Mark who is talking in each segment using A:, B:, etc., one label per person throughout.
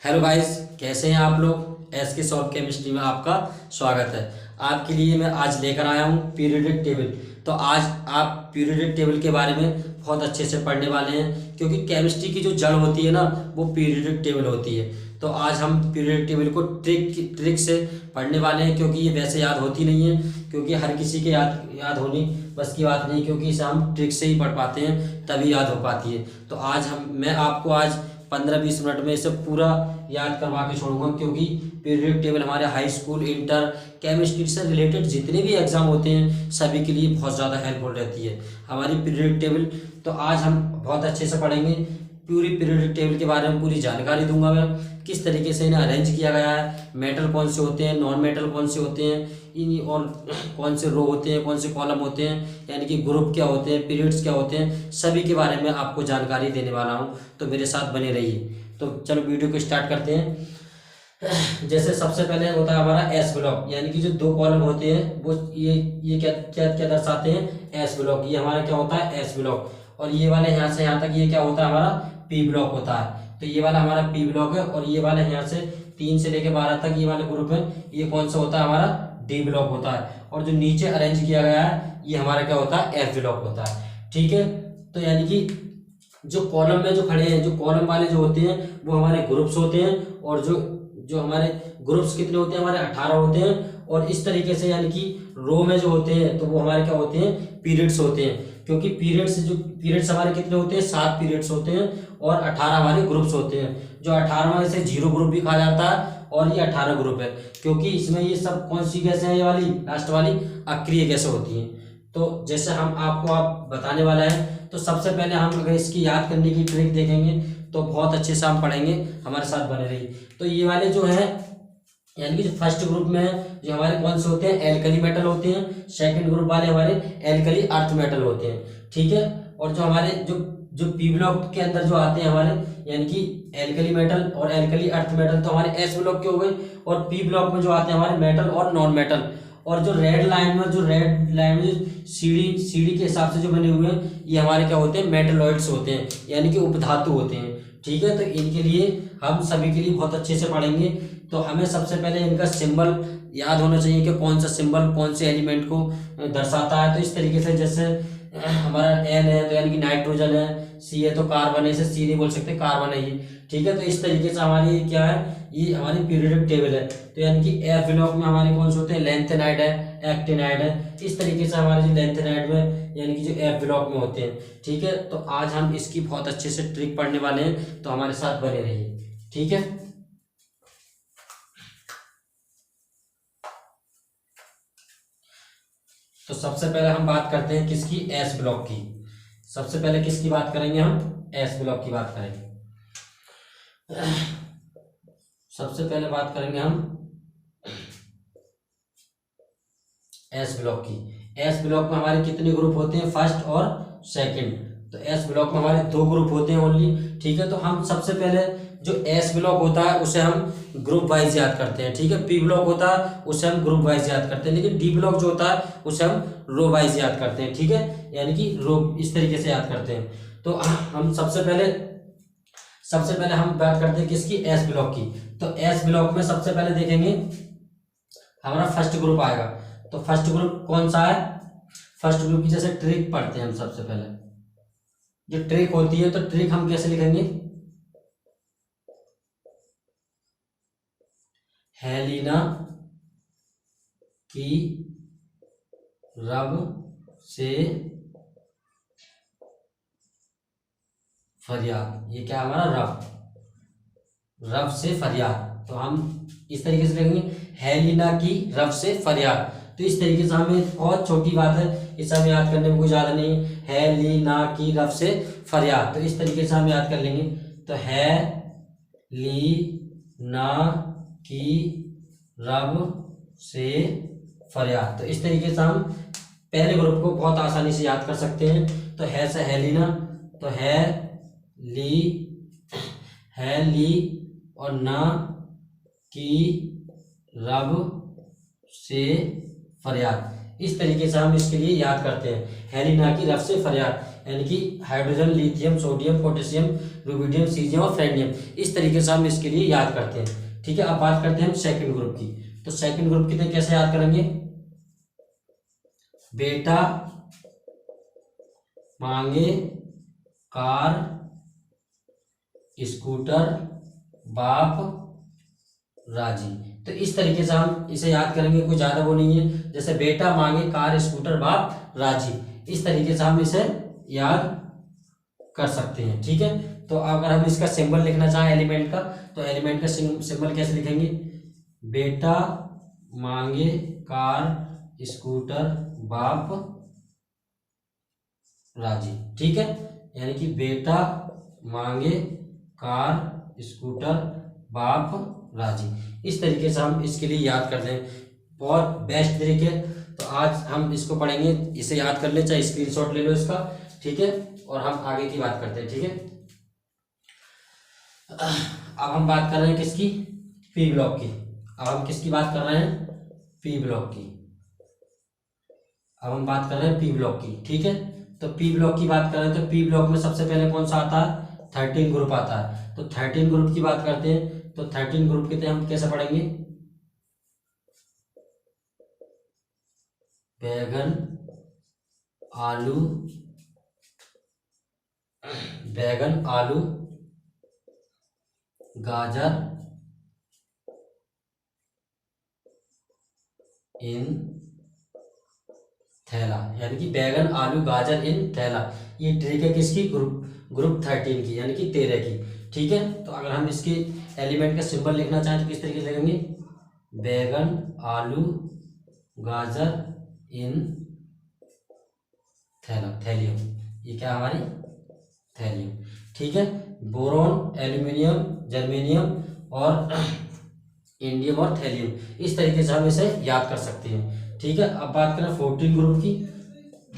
A: Hello guys, कैसे हैं आप लोग। एस के सॉल्व केमिस्ट्री में आपका स्वागत है। आपके लिए मैं आज लेकर आया हूँ पीरियोडिक टेबल। तो आज आप पीरियोडिक टेबल के बारे में बहुत अच्छे से पढ़ने वाले हैं, क्योंकि केमिस्ट्री की जो जड़ होती है ना, वो पीरियोडिक टेबल होती है। तो आज हम पीरियोडिक टेबल को ट्रिक से पढ़ने वाले हैं, क्योंकि ये वैसे याद होती नहीं है, क्योंकि हर किसी के याद होनी बस की बात नहीं, क्योंकि इसे हम ट्रिक से ही पढ़ पाते हैं, तभी याद हो पाती है। तो आज मैं आपको आज 15-20 मिनट में इसे पूरा याद करवा के छोड़ूंगा, क्योंकि पीरियोडिक टेबल हमारे हाई स्कूल, इंटर, केमिस्ट्री से रिलेटेड जितने भी एग्जाम होते हैं सभी के लिए बहुत ज़्यादा हेल्पफुल रहती है हमारी पीरियोडिक टेबल। तो आज हम बहुत अच्छे से पढ़ेंगे। पूरी पीरियोडिक टेबल के बारे में पूरी जानकारी दूंगा मैं, किस तरीके से इन्हें अरेंज किया गया है, मेटल कौन से होते हैं, नॉन मेटल कौन से होते हैं, इन और कौन से रो होते हैं, कौन से कॉलम होते हैं, यानी कि ग्रुप क्या होते हैं, पीरियड्स क्या होते हैं, सभी के बारे में आपको जानकारी देने वाला हूँ। तो मेरे साथ बने रहिए। तो चलो वीडियो को स्टार्ट करते हैं। जैसे सबसे पहले होता है हमारा एस ब्लॉक, यानी कि जो दो कॉलम होते हैं वो ये क्या क्या क्या दर्शाते हैं, एस ब्लॉक। ये हमारा क्या होता है, एस ब्लॉक। और ये वाले यहाँ से यहाँ तक ये क्या होता है, हमारा पी ब्लॉक होता है। तो ये वाला हमारा पी ब्लॉक है, और ये वाला यहाँ से 3 से लेकर 12 तक ये वाले ग्रुप है, ये कौन सा होता है, हमारा डी ब्लॉक होता है। और जो नीचे अरेंज किया गया है ये हमारा क्या होता है, एफ ब्लॉक होता है। ठीक है। तो यानी कि जो कॉलम में जो खड़े हैं, जो कॉलम वाले जो होते हैं वो हमारे ग्रुप्स होते हैं, और जो जो हमारे ग्रुप्स कितने होते हैं, हमारे 18 होते हैं। और इस तरीके से यानी कि रो में जो होते हैं तो वो हमारे क्या होते हैं, पीरियड्स होते हैं। क्योंकि पीरियड्स हमारे कितने होते हैं, 7 पीरियड्स होते हैं, और 18 हमारे ग्रुप्स होते हैं। जो 18 में से 0 ग्रुप भी कहा जाता है, और ये 18 ग्रुप है, क्योंकि इसमें ये सब कौन सी गैसें हैं, ये वाली लास्ट वाली अक्रिय गैसें होती हैं। तो जैसे हम आपको आप बताने वाला है, तो सबसे पहले हम अगर इसकी याद करने की ट्रिक देखेंगे तो बहुत अच्छे से हम पढ़ेंगे, हमारे साथ बने रहिए। तो ये वाले जो है, यानी कि जो फर्स्ट ग्रुप में है, जो हमारे कौन से होते हैं, एल्कली मेटल होते हैं। सेकंड ग्रुप वाले हमारे एल्कली अर्थ मेटल होते हैं। ठीक है। और जो हमारे जो जो पी ब्लॉक के अंदर जो आते हैं हमारे, यानी कि एल्कली मेटल और एल्कली अर्थ मेटल, तो हमारे एस ब्लॉक के हो गए। और पी ब्लॉक में जो आते हैं हमारे मेटल और नॉन मेटल। और जो रेड लाइन में जो सीढ़ी के हिसाब से जो बने हुए हैं, ये हमारे क्या होते हैं, मेटलॉइड्स होते हैं, यानी कि उपधातु होते हैं। ठीक है। तो इनके लिए हम सभी के लिए बहुत अच्छे से पढ़ेंगे। तो हमें सबसे पहले इनका सिंबल याद होना चाहिए कि कौन सा सिंबल कौन से एलिमेंट को दर्शाता है। तो इस तरीके से जैसे हमारा एन है तो यानी कि नाइट्रोजन है, सी है तो कार्बन है, इसे सी नहीं बोल सकते, कार्बन है ये। ठीक है। तो इस तरीके से हमारी क्या है, ये हमारी पीरियोडिक टेबल है। तो यानी कि एफ ब्लॉक में हमारे कौन से होते हैं, लेंथेनाइड है, एक्टिनाइड है। इस तरीके से हमारे जो लेंथेनाइड में यानी कि जो एफ ब्लॉक में होते हैं। ठीक है। तो आज हम इसकी बहुत अच्छे से ट्रिक पढ़ने वाले हैं, तो हमारे साथ बने रहिए। ठीक है। तो सबसे पहले हम बात करते हैं किसकी, एस ब्लॉक की। सबसे पहले किसकी बात करेंगे, हम एस ब्लॉक की बात करेंगे। सबसे पहले बात करेंगे हम एस ब्लॉक की। एस ब्लॉक में हमारे कितने ग्रुप होते हैं, फर्स्ट और सेकंड। तो एस ब्लॉक में हमारे 2 ग्रुप होते हैं ओनली। ठीक है। तो हम सबसे पहले जो एस ब्लॉक होता है उसे हम ग्रुप वाइज याद करते हैं। ठीक है। पी ब्लॉक होता है उसे हम ग्रुप वाइज याद करते हैं, लेकिन डी ब्लॉक जो होता है उसे हम रो वाइज याद करते हैं। ठीक है। यानी कि रो इस तरीके से याद करते हैं। तो हम सबसे पहले हम बात करते हैं किसकी, एस ब्लॉक की। तो एस ब्लॉक में सबसे पहले देखेंगे हमारा फर्स्ट ग्रुप आएगा। तो फर्स्ट ग्रुप कौन सा है, फर्स्ट ग्रुप की जैसे ट्रिक पढ़ते हैं हम। सबसे पहले जो ट्रिक होती है, तो ट्रिक हम कैसे लिखेंगे, हेलिना की रब से फरियाद। ये क्या हमारा रब से फरियाद। तो हम इस तरीके से लिखेंगे, हेलिना की रब से फरियाद। तो इस तरीके से हमें बहुत छोटी बात है, इसे हमें याद करने में कोई ज्यादा नहीं है, हेलिना की रब से फरियाद। तो इस तरीके से हम याद कर लेंगे। तो है ली ना की रब से फरियाद। तो इस तरीके से हम पहले ग्रुप को बहुत आसानी से याद कर सकते हैं। तो है से हेलिना, तो ली है ली और ना की रब से फरियाद। इस तरीके से हम इसके लिए याद करते हैं। हेलिना की रफ से फरियाद, यानी कि hydrogen, lithium, sodium, potassium, rubidium, caesium और फ्रेंडियम, इस तरीके से हम इसके लिए याद करते हैं। ठीक है, अब बात करते हैं हम सेकंड ग्रुप की। तो सेकंड ग्रुप की कैसे याद करेंगे? बेटा मांगे कार स्कूटर बाप राजी। तो इस तरीके से हम इसे याद करेंगे, कोई ज्यादा वो नहीं है। जैसे बेटा मांगे कार स्कूटर बाप राजी, इस तरीके से हम इसे याद कर सकते हैं। ठीक है, तो अगर हम इसका सिंबल लिखना चाहें एलिमेंट का, तो एलिमेंट का सिंबल कैसे लिखेंगे? बेटा मांगे कार स्कूटर बाप राजी। ठीक है, यानी कि बेटा मांगे कार स्कूटर बाप राजी, इस तरीके से हम इसके लिए याद करते हैं। बहुत बेस्ट तरीके। तो आज हम इसको पढ़ेंगे, इसे याद कर ले, चाहे स्क्रीनशॉट ले लो इसका। ठीक है, और हम आगे की बात करते हैं। ठीक है, अब हम बात कर रहे हैं किसकी? पी ब्लॉक की। अब हम किसकी बात कर रहे हैं? पी ब्लॉक की। अब हम बात कर रहे हैं पी ब्लॉक की। ठीक है, तो पी ब्लॉक की बात कर रहे हैं, तो पी ब्लॉक में सबसे पहले कौन सा आता है? 13 ग्रुप आता है। तो 13 ग्रुप की बात करते हैं, तो 13 ग्रुप के हम कैसे पढ़ेंगे? बैगन आलू, बैगन आलू गाजर इन थैला, यानी कि बैगन आलू गाजर इन थैला। ये ट्रिक है किसकी? ग्रुप 13 की, यानी कि 13 की। ठीक है, तो अगर हम इसके एलिमेंट का सिंबल लिखना चाहें तो किस तरीके से लिखेंगे? बैगन आलू गाजर इन थैला, थैलियम। ये क्या हमारी? थैलियम। ठीक है, बोरोन, एल्यूमिनियम, जर्मेनियम और इंडियम और थैलियम, इस तरीके से हम इसे याद कर सकते हैं। ठीक है, अब बात करें 14 ग्रुप की।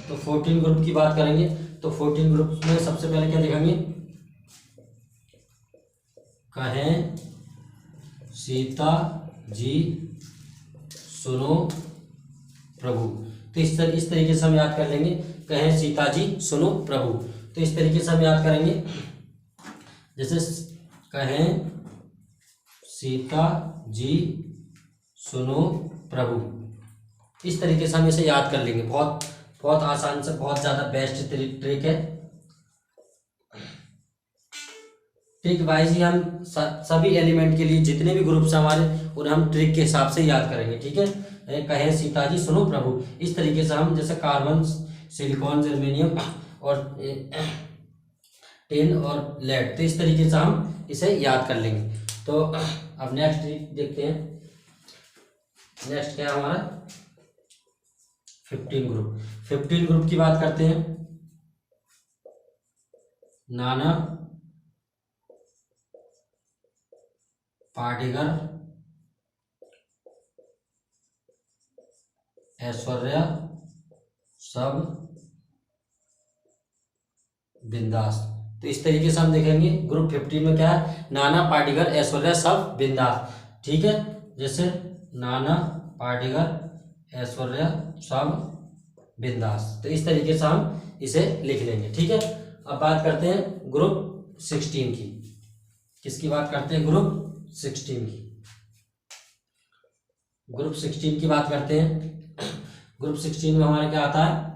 A: तो 14 ग्रुप की बात करेंगे, तो 14 ग्रुप में सबसे पहले क्या लिखेंगे? कहें सीता जी सुनो प्रभु। तो इस तरीके से हम याद कर लेंगे, कहें सीता जी सुनो प्रभु। तो इस तरीके से हम याद करेंगे, जैसे कहें सीता जी सुनो प्रभु, इस तरीके से हम इसे याद कर लेंगे। बहुत बहुत आसान से, बहुत ज़्यादा बेस्ट ट्रिक है। ट्रिक वाइज ही हम सभी एलिमेंट के लिए जितने भी ग्रुप्स हमारे, उन्हें हम ट्रिक के हिसाब से याद करेंगे। ठीक है, कहें सीता जी सुनो प्रभु, इस तरीके से हम जैसे कार्बन, सिलिकॉन, जर्मेनियम और टिन और लेड, तो इस तरीके से हम इसे याद कर लेंगे। तो अब नेक्स्ट ट्रिक देखते हैं। नेक्स्ट क्या है हमारा? 15 ग्रुप। 15 ग्रुप की बात करते हैं। नाना पाटेकर, ऐश्वर्या सब बिंदास। तो इस तरीके से हम देखेंगे ग्रुप 15 में क्या है? नाना पाटेकर, ऐश्वर्या सब बिंदास। ठीक है, जैसे नाना पाटेकर, ऐश्वर्या सब बिंदास, तो इस तरीके से हम इसे लिख लेंगे। ठीक है, अब बात करते हैं ग्रुप 16 की। किसकी बात करते हैं? ग्रुप 16 की। ग्रुप 16 की बात करते हैं। ग्रुप 16 में हमारा क्या आता है?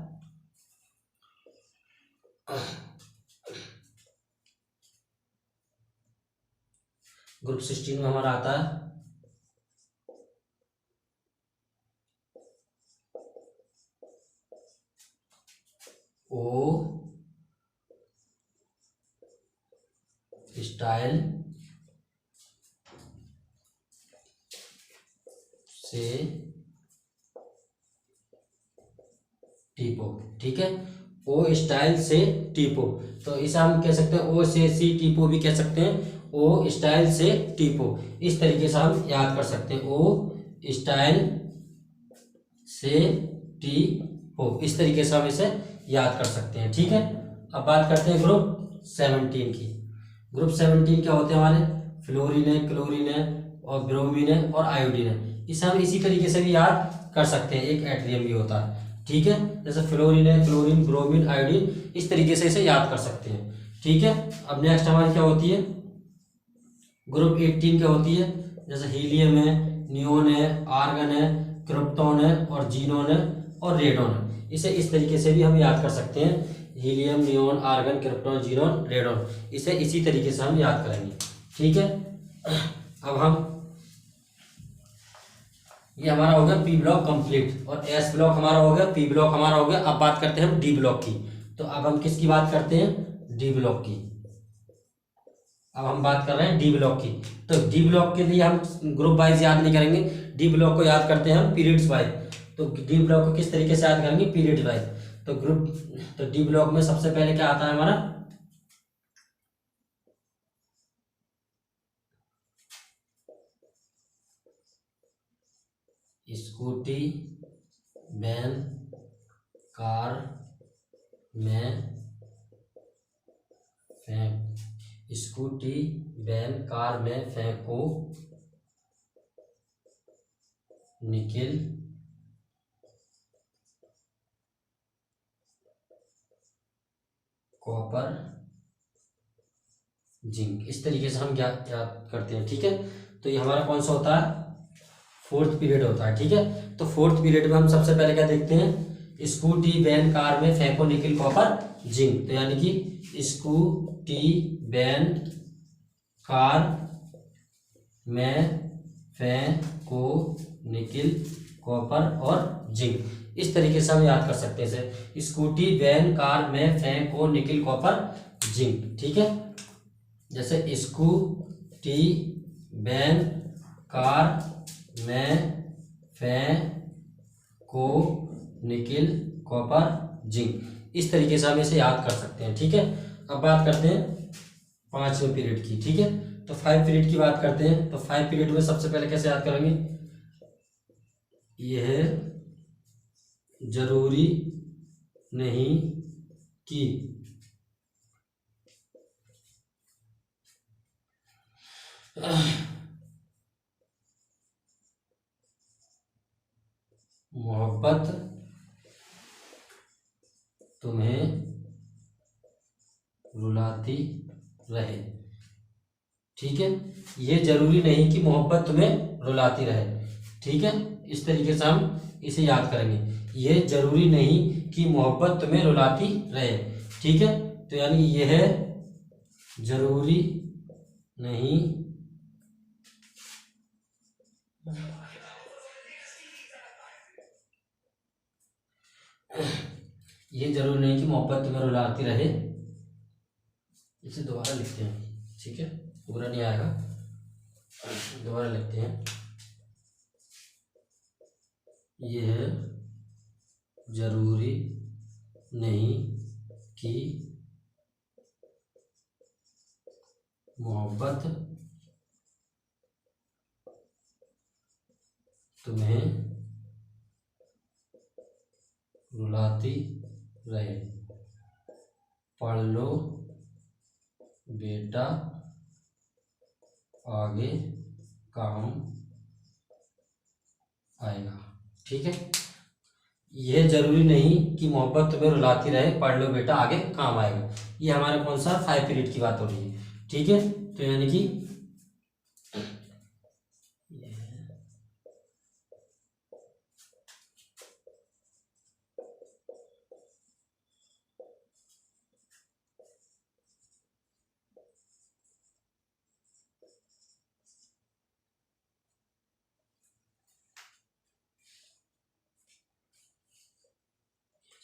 A: ग्रुप 16 में हमारा आता है ओ स्टाइल से टीपो। ठीक है, ओ स्टाइल से टीपो, तो इसे हम कह सकते हैं ओ से सी टीपो भी कह सकते हैं। ओ स्टाइल से टीपो, इस तरीके से हम याद कर सकते हैं। ओ स्टाइल से टीपो, इस तरीके से हम इसे याद कर सकते हैं। ठीक है, अब बात करते हैं ग्रुप 17 की। ग्रुप 17 क्या होते हैं हमारे? फ्लोरीन है, क्लोरीन है और ब्रोमीन है और आयोडीन है। इसे हम इसी तरीके से भी याद कर सकते हैं, एक एट्रियम भी होता है। ठीक है, जैसे फ्लोरीन है, क्लोरीन, ब्रोमीन, आयोडीन, इस तरीके से इसे याद कर सकते हैं। ठीक है, अब नेक्स्ट हमारी क्या होती है, ग्रुप 18 क्या होती है, जैसे हीलियम है, नियोन है, आर्गन है, क्रिप्टॉन है और जीनोन है और रेडॉन है। इसे इस तरीके से भी हम याद कर सकते हैं, helium, neon, argon, krypton, xenon, radon, इसे इसी तरीके से हम याद करेंगे। ठीक है, अब हम, ये हमारा हो गया पी ब्लॉक कंप्लीट और एस ब्लॉक हमारा हो गया, पी ब्लॉक हमारा हो गया। अब बात करते हैं हम डी ब्लॉक की। तो अब हम किसकी बात करते हैं, डी ब्लॉक की। अब हम बात कर रहे हैं डी ब्लॉक की। तो डी ब्लॉक के लिए हम ग्रुप वाइज याद नहीं करेंगे, डी ब्लॉक को याद करते हैं हम पीरियड्स वाइज। तो डी ब्लॉक को किस तरीके से याद करेंगे, पीरियड वाइज। तो डी ब्लॉक में सबसे पहले क्या आता है हमारा, स्कूटी, वैन, कार में स्कूटी, वैन, कार में फेंको निकिल, कॉपर, जिंक। इस तरीके से हम याद करते हैं। ठीक है, तो ये हमारा कौन सा होता है, फोर्थ पीरियड होता है। ठीक है, तो फोर्थ पीरियड में हम सबसे पहले क्या देखते हैं, स्कूटी, वैन, कार में फेंको निकिल, कॉपर, जिंक। तो यानी कि स्कूटी, वैन, कार में फेंको निकिल, कॉपर और जिंक। इस तरीके से हम याद कर सकते हैं इसे, स्कूटी, वैन, कार में फेंको निकिल, कॉपर, जिंक। ठीक है, जैसे स्कूटी, वैन, कार में फेंको निकिल, कॉपर, जिंक। इस तरीके से हम इसे याद कर सकते हैं। ठीक है, अब बात करते हैं पांचवें पीरियड की। ठीक है, तो 5 पीरियड की बात करते हैं। तो 5 पीरियड में सबसे पहले कैसे याद करेंगे, यह जरूरी नहीं कि मोहब्बत तुम्हें रुलाती रहे। ठीक है, ये जरूरी नहीं कि मोहब्बत तुम्हें रुलाती रहे। ठीक है, इस तरीके से हम इसे याद करेंगे, ये जरूरी नहीं कि मोहब्बत तुम्हें रुलाती रहे। ठीक है, तो यानी यह जरूरी नहीं, ये जरूरी नहीं कि मोहब्बत तुम्हें रुलाती रहे। इसे दोबारा लिखते हैं। ठीक है, पूरा नहीं आएगा, दोबारा लिखते हैं, यह जरूरी नहीं कि मोहब्बत तुम्हें रुलाती रहे, पढ़ लो बेटा आगे काम आएगा। ठीक है, यह जरूरी नहीं कि मोहब्बत तुम्हें रुलाती रहे, पढ़ लो बेटा आगे काम आएगा। ये हमारा कौन सा 5 पीरियड की बात हो रही है। ठीक है, तो यानी कि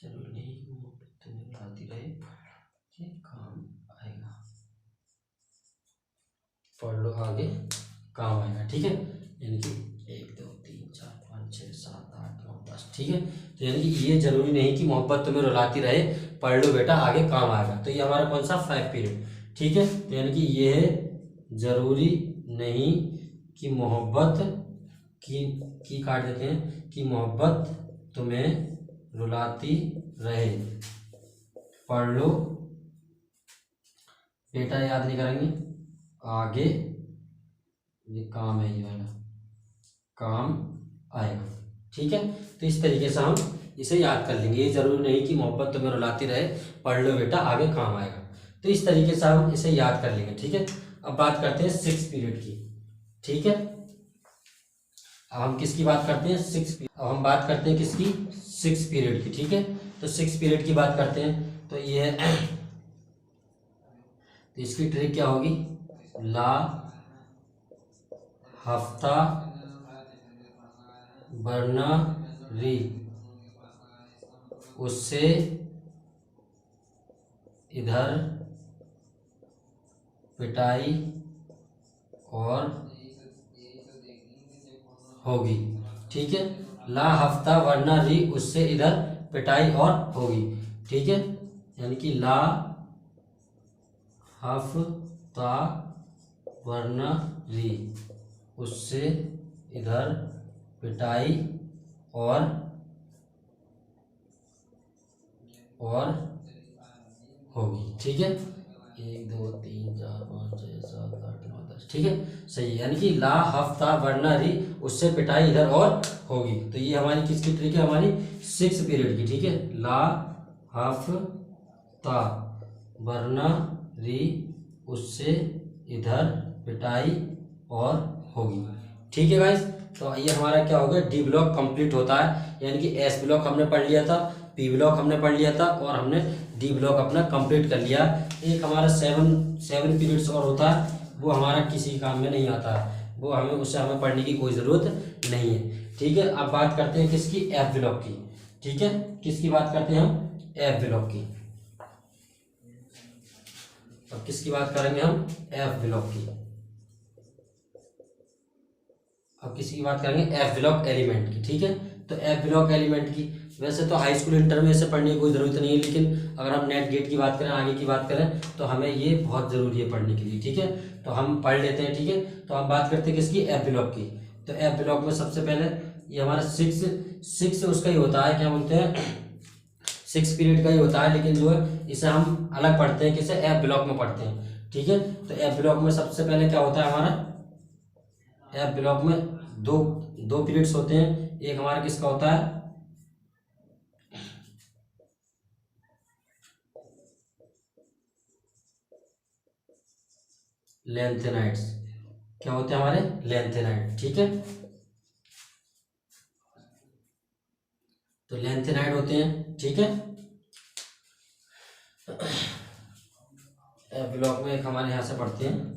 A: जरूरी नहीं कि मोहब्बत तुम्हें रुलाती रहे, ये काम आएगा, पढ़ लो आगे काम आएगा। ठीक है, यानी कि 1 2 3 4 5 6 7 8 9 10। ठीक है, तो यानी कि ये जरूरी नहीं कि मोहब्बत तुम्हें रुलाती रहे, पढ़ लो बेटा आगे काम आएगा। तो ये हमारा कौन सा 5 पीरियड। ठीक है, तो यानी कि ये जरूरी नहीं कि मोहब्बत की काट देते हैं, कि मोहब्बत तुम्हें रुलाती रहे, पढ़ लो बेटा, याद नहीं करेंगे, आगे ये काम है, ये वाला काम आएगा। ठीक है, तो इस तरीके से हम इसे याद कर लेंगे। ये जरूरी नहीं कि मोहब्बत तुम्हें रुलाती रहे, पढ़ लो बेटा आगे काम आएगा। तो इस तरीके से हम इसे याद कर लेंगे। ठीक है, अब बात करते हैं सिक्स पीरियड की। ठीक है, अब हम किसकी बात करते हैं, अब हम बात करते हैं किसकी, सिक्स पीरियड की। ठीक है, तो सिक्स पीरियड की बात करते हैं तो ये तो इसकी ट्रिक क्या होगी, ला, हफ्ता, वरना, री, उससे इधर, पिटाई और होगी। ठीक है, ला, हफ्ता, वरना, री, उससे इधर, पिटाई और होगी। ठीक है, यानी कि ला, हफ्ता, वरना, री, उससे इधर, पिटाई और होगी। ठीक है, 1 2 3 4 5 6 7 8 9 10। ठीक है, सही है, यानी कि ला, हफ्ता, वरना, री, उससे पिटाई इधर और होगी। तो ये हमारी किसकी ट्रिक है, हमारी सिक्स पीरियड की। ठीक है, ला, हफ्ता, वरना, री, उससे इधर, पिटाई और होगी। ठीक है गाइस, तो ये हमारा क्या हो गया, डी ब्लॉक कंप्लीट होता है, यानी कि एस ब्लॉक हमने पढ़ लिया था, पी ब्लॉक हमने पढ़ लिया था और हमने डी ब्लॉक अपना कंप्लीट कर लिया। एक हमारा सेवन सेवन पीरियड्स और होता है, वो हमारा किसी काम में नहीं आता है, वो हमें उससे हमें पढ़ने की कोई ज़रूरत नहीं है। ठीक है, अब बात करते हैं किसकी, एफ ब्लॉक की। ठीक है, किसकी बात करते हैं हम, एफ ब्लॉक की। अब किसकी बात करेंगे हम, एफ ब्लॉक की। अब किसी की बात करेंगे, एफ ब्लॉक एलिमेंट की। ठीक है, तो एफ ब्लॉक एलिमेंट की वैसे तो हाई स्कूल इंटर में से पढ़ने की कोई ज़रूरत नहीं है, लेकिन अगर हम नेट गेट की बात करें, आगे की बात करें, तो हमें ये बहुत ज़रूरी है पढ़ने के लिए। ठीक है, तो हम पढ़ लेते हैं। ठीक है, तो हम बात करते हैं किसकी, एफ ब्लॉक की। तो एफ ब्लॉक में सबसे पहले ये हमारा सिक्स सिक्स उसका ही होता है, क्या बोलते हैं, सिक्स पीरियड का ही होता है, लेकिन जो है इसे हम अलग पढ़ते हैं, किसे, एफ ब्लॉक में पढ़ते हैं। ठीक है, तो एफ ब्लॉक में सबसे पहले क्या होता है हमारा, एफ ब्लॉक में दो दो पीरियड्स होते हैं। एक हमारा किसका होता है, लेंथेनाइड्स। क्या होते हैं हमारे, लेंथेनाइड। ठीक है, तो लेंथेनाइड होते हैं। ठीक है, एफ ब्लॉक में एक हमारे यहाँ से पढ़ते हैं,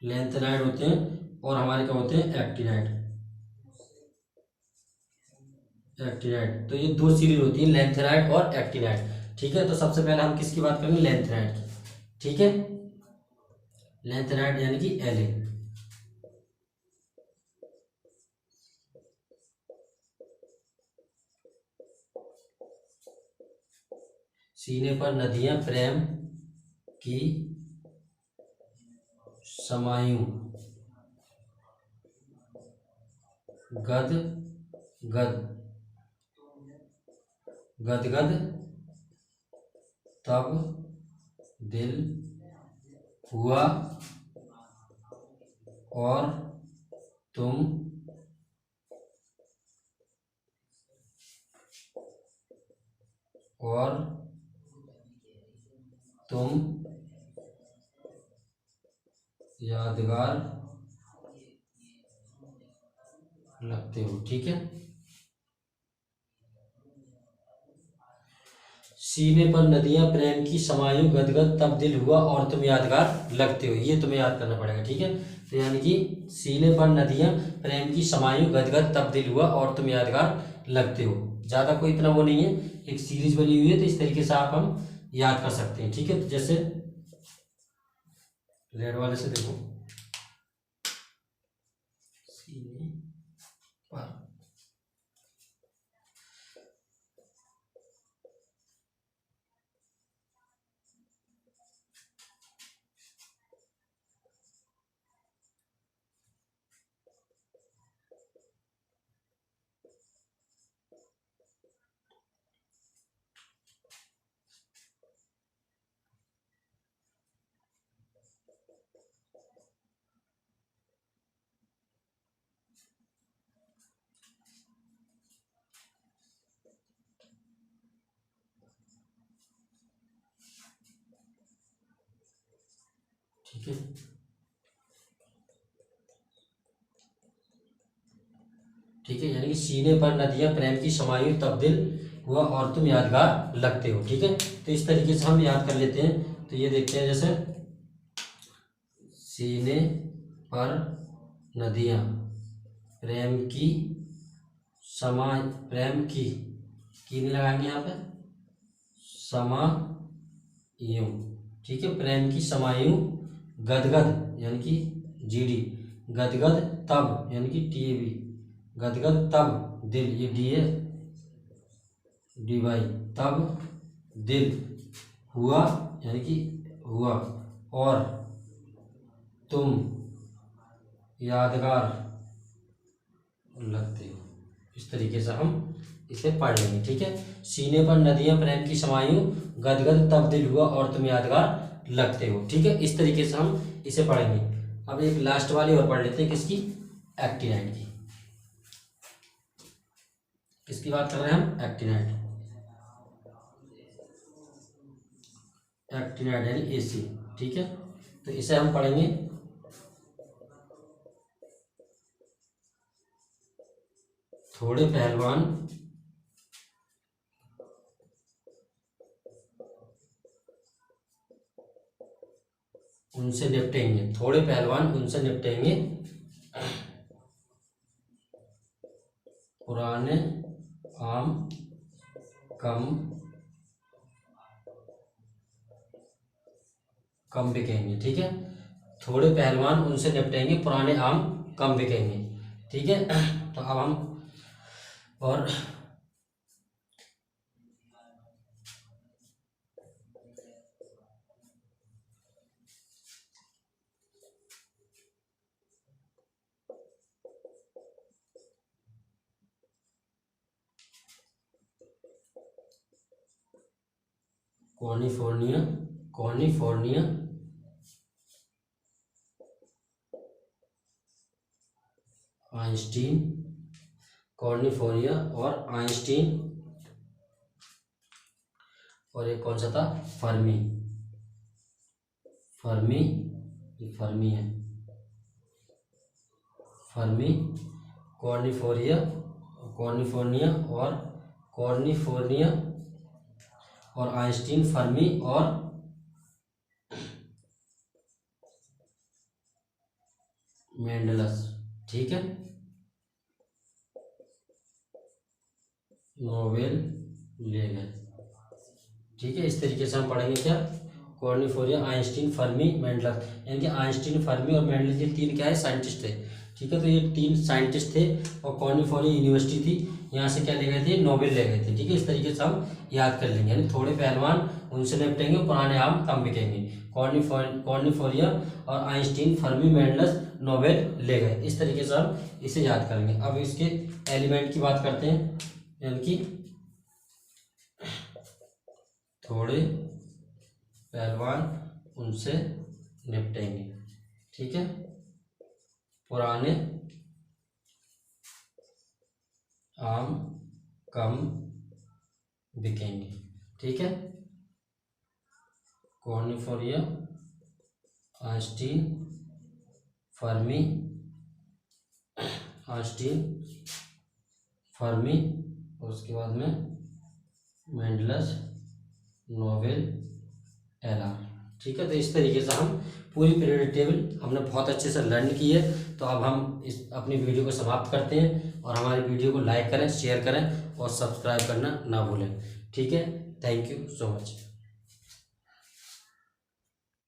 A: लेंथेनाइड होते हैं और हमारे क्या होते हैं, एक्टिनाइड। एक्टिनाइड, तो ये दो सीरीज होती है, लेंथेनाइड और एक्टिनाइड। ठीक है, तो सबसे पहले हम किसकी बात करेंगे, लेंथेनाइड की। ठीक है, लेंथेनाइड यानी कि एल, सीने पर नदियां प्रेम की समायूं, गद गद गदगद तब दिल हुआ और तुम और तुम यादगार लगते हो। ठीक है, सीने पर नदियां प्रेम की समायूं, गदगद तब दिल हुआ और तुम यादगार लगते हो, ये तुम्हें याद करना पड़ेगा। ठीक है, तो यानी कि सीने पर नदियां प्रेम की समायूं, गदगद तब दिल हुआ और तुम यादगार लगते हो। ज़्यादा कोई इतना वो नहीं है, एक सीरीज बनी हुई है, तो इस तरीके से आप हम याद कर सकते हैं। ठीक है, तो जैसे रेड वाले से देखो, सीने पर, ठीक है, ठीक है, यानी कि सीने पर नदियां प्रेम की समायूं तब दिल हुआ और तुम यादगार लगते हो। ठीक है, तो इस तरीके से हम याद कर लेते हैं। तो ये देखते हैं, जैसे सीने पर नदियां प्रेम की समा प्रेम की नहीं लगाएंगे यहाँ पे, समायूं। ठीक है, प्रेम की समायूं गदगद यानी कि जीडी, गदगद तब यानी कि टीएबी, गदगद तब दिल, ये डीए डीवाई, तब दिल हुआ यानी कि हुआ और तुम यादगार लगते हो। इस तरीके से हम इसे पढ़ लेंगे। ठीक है, सीने पर नदियां प्रेम की समायूं गदगद तब दिल हुआ और तुम यादगार लगते हो। ठीक है, इस तरीके से हम इसे पढ़ेंगे। अब एक लास्ट वाली और पढ़ लेते हैं, किसकी, एक्टिनाइड की। किसकी बात कर रहे हैं हम, एक्टिनाइड, एक्टिनाइड यानी एसी। ठीक है, तो इसे हम पढ़ेंगे थोड़े पहलवान उनसे निपटेंगे, थोड़े पहलवान उनसे निपटेंगे, पुराने आम कम बिकेंगे। ठीक है, थोड़े पहलवान उनसे निपटेंगे, पुराने आम कम बिकेंगे। ठीक है, तो अब हम और कॉलिफोर्निया आइंस्टीन, कॉलिफोर्निया और आइंस्टीन, और एक कौन सा था, फर्मी, ये फर्मी है, फर्मी, कॉलिफोर्निया और आइंस्टीन, फर्मी और मेंडलस। ठीक है, नोबेल ले गए। ठीक है, इस तरीके से हम पढ़ेंगे क्या, कॉर्निफोरिया, आइंस्टीन, फर्मी, मेंडलस, यानी कि आइंस्टीन, फर्मी और मेंडलस ये तीन क्या है, साइंटिस्ट थे। ठीक है, तो ये तीन साइंटिस्ट थे और कॉर्निफोरिया यूनिवर्सिटी थी, यहाँ से क्या ले गए थे, नोबेल ले गए थे। ठीक है, इस तरीके से हम याद कर लेंगे, यानी थोड़े पहलवान उनसे निपटेंगे, पुराने आम कम बिकेंगे, कॉर्निफोरिया और आइंस्टीन, फर्मी, मेंडलस नोबेल ले गए। इस तरीके से हम इसे याद करेंगे। अब इसके एलिमेंट की बात करते हैं, यानी कि थोड़े पहलवान उनसे निपटेंगे। ठीक है, पुराने आम कम बिकेंगे। ठीक है, कॉर्निफोरिया, आइंस्टीन, फर्मी, और उसके बाद में मेंडलस, नोबेल, एलआर। ठीक है, तो इस तरीके से हम पूरी पीरियोडिक टेबल हमने बहुत अच्छे से लर्न की है। तो अब हम इस अपनी वीडियो को समाप्त करते हैं, और हमारी वीडियो को लाइक करें, शेयर करें और सब्सक्राइब करना ना भूलें। ठीक है, थैंक यू सो मच।